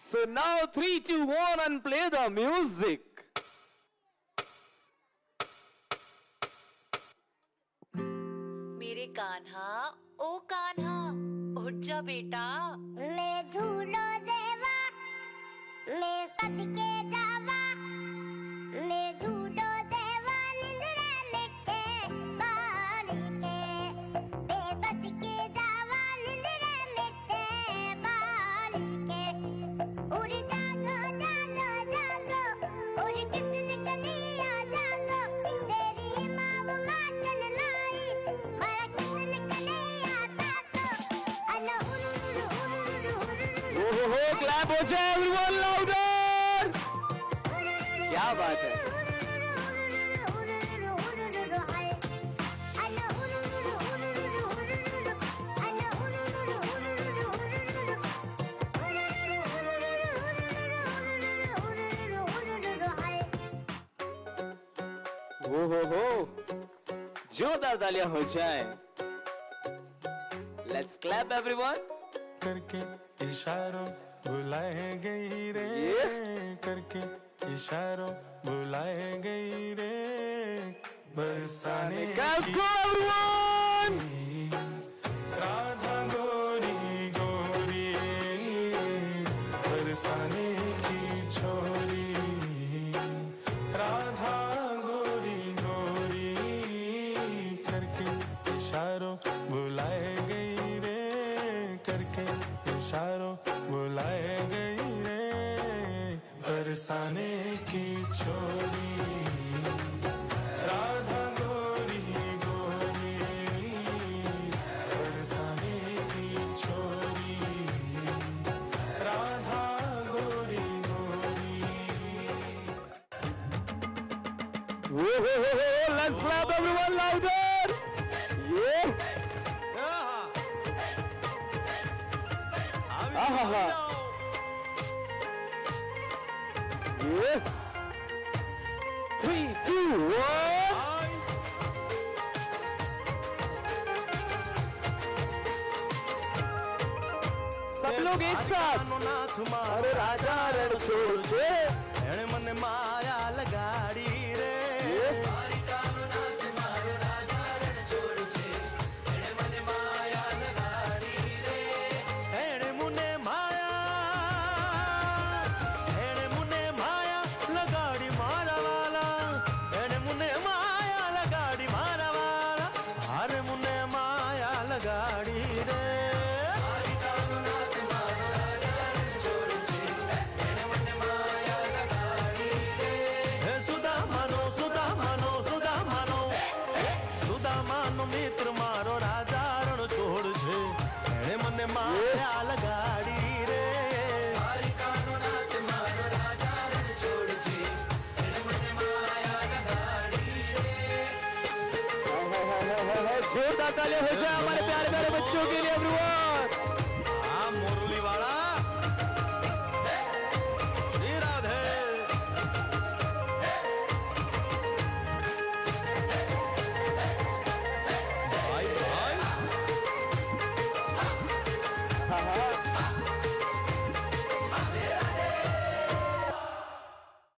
So now 3, 2, 1 and play the music. मेरे कान्हा ओ कान्हा उठ जा बेटा। मैं झूलो देवा मैं सदके जावा मैं झूलो देवा निंद्रा मिटे बाली के मैं सदके जावा निंद्रा मिटे बाली के उड़ जागो जागो जागो उड़ किस्न कनिया जागो तेरी माँ मातन लाई मारा किस्न कनिया जागो अनो हो क्लैप हो जाए एवरीवन लाउडर। क्या बात है। हो जोरदार तालियां हो जाए। Let's clap everyone. करके इशारों बुलाए गई रे करके इशारों बुलाए गई रे बरसाने Let's go everyone। राधा गोरी गोरी बरसाने की छोरी राधा गोरी गोरी करके इशारों बुलाए गई रे करके इशारों बुलाए गई रे बरसाने की छोरी राधा गोरी गोरी बरसाने की छोरी राधा गोरी गोरी हो लेट्स क्लैप एवरीवन लाउडर। ये आहा ये 3, 2, 1 सब लोग एक साथ। अरे राजा रण छोड़ दे मन माया लगाड़ी रे गाड़ी रे सुधा मानो सुधा मानो सुधा मानो सुधा मानो मित्र मारो राजा रण छोड़ छे एने मने माया लगाड़ी रे जोरदार तालियां हो जाए हमारे प्यारे प्यारे बच्चों के लिए एवरीवन।